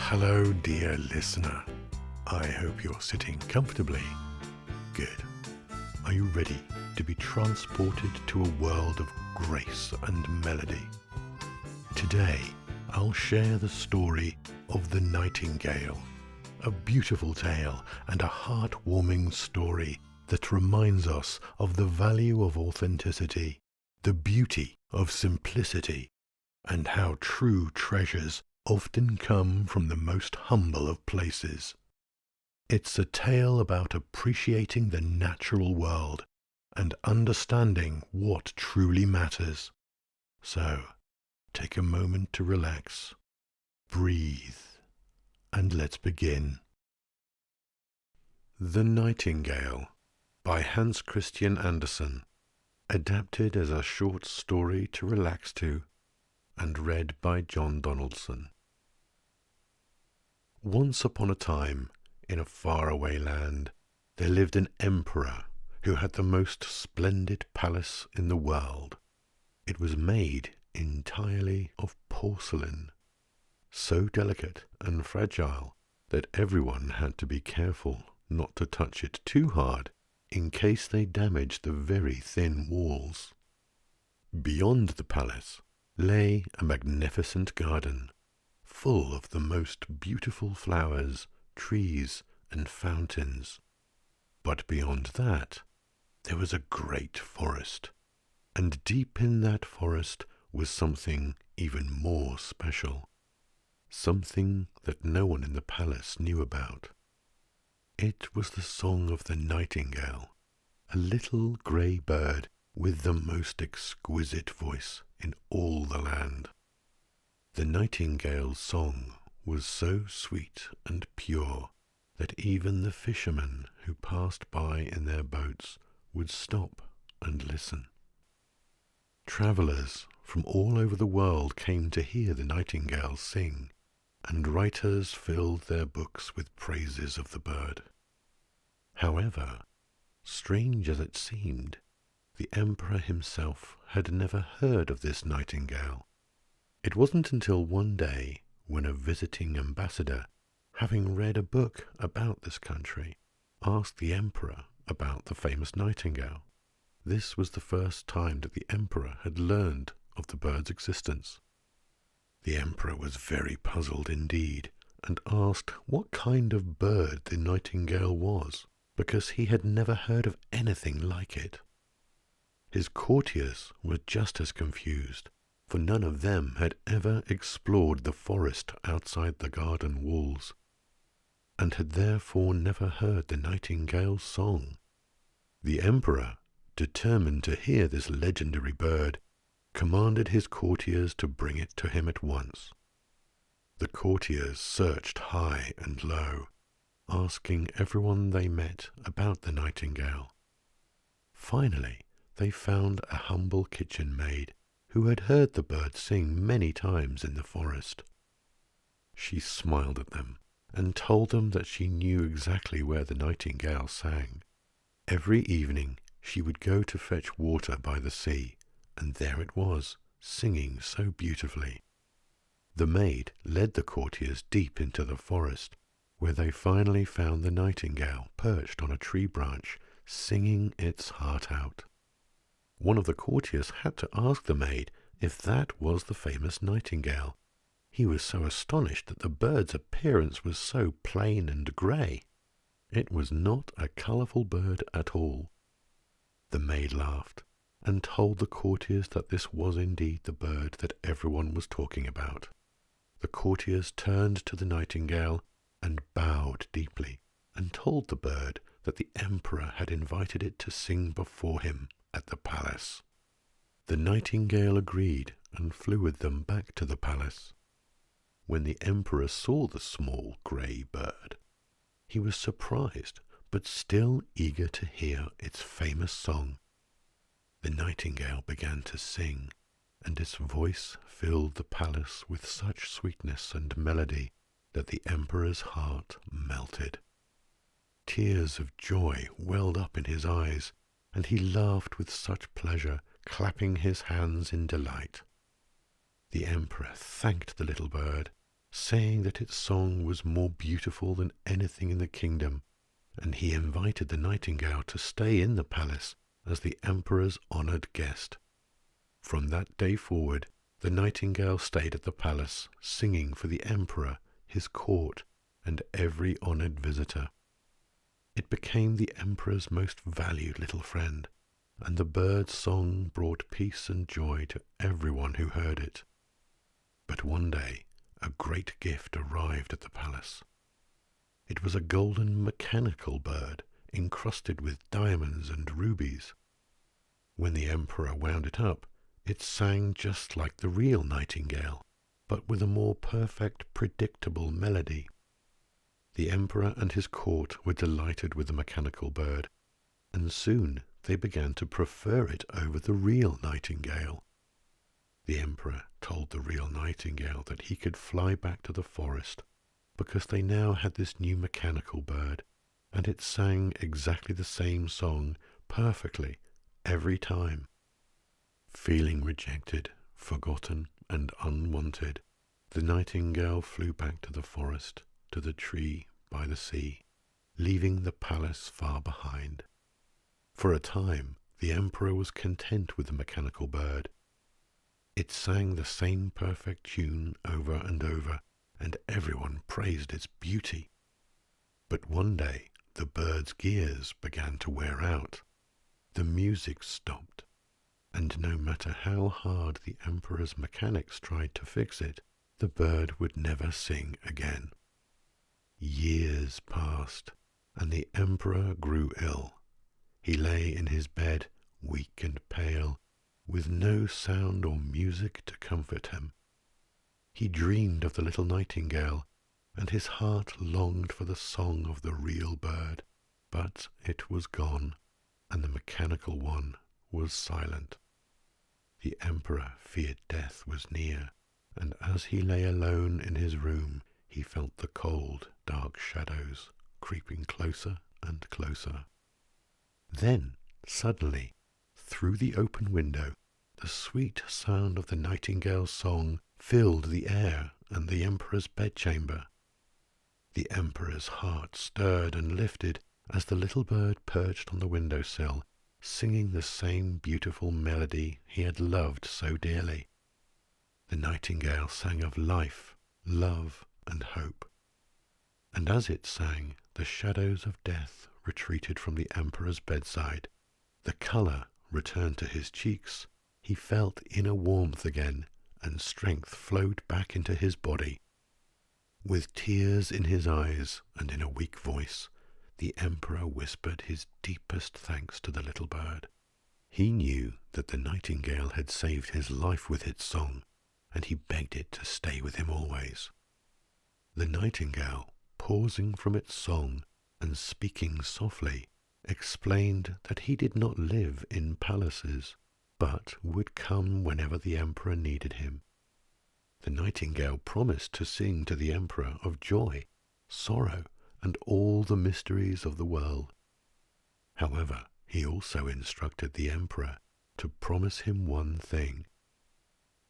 Hello, dear listener. I hope you're sitting comfortably. Good. Are you ready to be transported to a world of grace and melody? Today, I'll share the story of the Nightingale, a beautiful tale and a heartwarming story that reminds us of the value of authenticity, the beauty of simplicity, and how true treasures often come from the most humble of places. It's a tale about appreciating the natural world and understanding what truly matters. So, take a moment to relax, breathe, and let's begin. The Nightingale by Hans Christian Andersen, adapted as a short story to relax to, and read by Donaldson. Once upon a time, in a faraway land, there lived an emperor who had the most splendid palace in the world. It was made entirely of porcelain, so delicate and fragile that everyone had to be careful not to touch it too hard in case they damaged the very thin walls. Beyond the palace lay a magnificent garden, full of the most beautiful flowers, trees, and fountains. But beyond that, there was a great forest, and deep in that forest was something even more special, something that no one in the palace knew about. It was the song of the nightingale, a little grey bird with the most exquisite voice in all the land. The nightingale's song was so sweet and pure that even the fishermen who passed by in their boats would stop and listen. Travellers from all over the world came to hear the nightingale sing, and writers filled their books with praises of the bird. However, strange as it seemed, the emperor himself had never heard of this nightingale. It wasn't until one day when a visiting ambassador, having read a book about this country, asked the emperor about the famous nightingale. This was the first time that the emperor had learned of the bird's existence. The emperor was very puzzled indeed, and asked what kind of bird the nightingale was, because he had never heard of anything like it. His courtiers were just as confused, for none of them had ever explored the forest outside the garden walls, and had therefore never heard the nightingale's song. The emperor, determined to hear this legendary bird, commanded his courtiers to bring it to him at once. The courtiers searched high and low, asking everyone they met about the nightingale. Finally, they found a humble kitchen maid who had heard the bird sing many times in the forest. She smiled at them and told them that she knew exactly where the nightingale sang. Every evening she would go to fetch water by the sea, and there it was, singing so beautifully. The maid led the courtiers deep into the forest, where they finally found the nightingale perched on a tree branch, singing its heart out. One of the courtiers had to ask the maid if that was the famous nightingale. He was so astonished that the bird's appearance was so plain and grey. It was not a colourful bird at all. The maid laughed, and told the courtiers that this was indeed the bird that everyone was talking about. The courtiers turned to the nightingale and bowed deeply, and told the bird that the emperor had invited it to sing before him at the palace. The nightingale agreed and flew with them back to the palace. When the emperor saw the small grey bird, he was surprised, but still eager to hear its famous song. The nightingale began to sing, and its voice filled the palace with such sweetness and melody that the emperor's heart melted. Tears of joy welled up in his eyes, and he laughed with such pleasure, clapping his hands in delight. The emperor thanked the little bird, saying that its song was more beautiful than anything in the kingdom, and he invited the nightingale to stay in the palace as the emperor's honoured guest. From that day forward, the nightingale stayed at the palace, singing for the emperor, his court, and every honoured visitor. It became the emperor's most valued little friend, and the bird's song brought peace and joy to everyone who heard it. But one day, a great gift arrived at the palace. It was a golden mechanical bird encrusted with diamonds and rubies. When the emperor wound it up, it sang just like the real nightingale, but with a more perfect, predictable melody. The emperor and his court were delighted with the mechanical bird, and soon they began to prefer it over the real nightingale. The emperor told the real nightingale that he could fly back to the forest, because they now had this new mechanical bird, and it sang exactly the same song perfectly every time. Feeling rejected, forgotten, and unwanted, the nightingale flew back to the forest, to the tree by the sea, leaving the palace far behind. For a time, the emperor was content with the mechanical bird. It sang the same perfect tune over and over, and everyone praised its beauty. But one day, the bird's gears began to wear out. The music stopped, and no matter how hard the emperor's mechanics tried to fix it, the bird would never sing again. Years passed, and the emperor grew ill. He lay in his bed, weak and pale, with no sound or music to comfort him. He dreamed of the little nightingale, and his heart longed for the song of the real bird, but it was gone, and the mechanical one was silent. The emperor feared death was near, and as he lay alone in his room, he felt the cold, dark shadows creeping closer and closer. Then, suddenly, through the open window, the sweet sound of the nightingale's song filled the air and the emperor's bedchamber. The emperor's heart stirred and lifted as the little bird perched on the window-sill, singing the same beautiful melody he had loved so dearly. The nightingale sang of life, love, and hope. And as it sang, the shadows of death retreated from the emperor's bedside. The colour returned to his cheeks. He felt inner warmth again, and strength flowed back into his body. With tears in his eyes and in a weak voice, the emperor whispered his deepest thanks to the little bird. He knew that the nightingale had saved his life with its song, and he begged it to stay with him always. The nightingale, pausing from its song and speaking softly, explained that he did not live in palaces, but would come whenever the emperor needed him. The nightingale promised to sing to the emperor of joy, sorrow, and all the mysteries of the world. However, he also instructed the emperor to promise him one thing: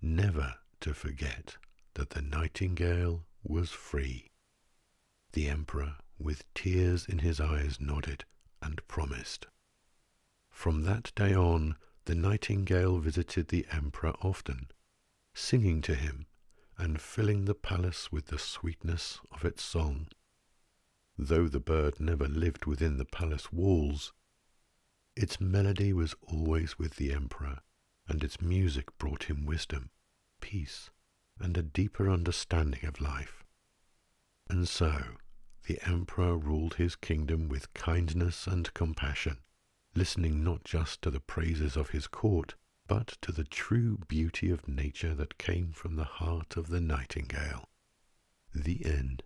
never to forget that the nightingale was free. The emperor, with tears in his eyes, nodded and promised. From that day on, the nightingale visited the emperor often, singing to him and filling the palace with the sweetness of its song. Though the bird never lived within the palace walls, its melody was always with the emperor, and its music brought him wisdom, peace, and a deeper understanding of life. And so, the emperor ruled his kingdom with kindness and compassion, listening not just to the praises of his court, but to the true beauty of nature that came from the heart of the nightingale. The end.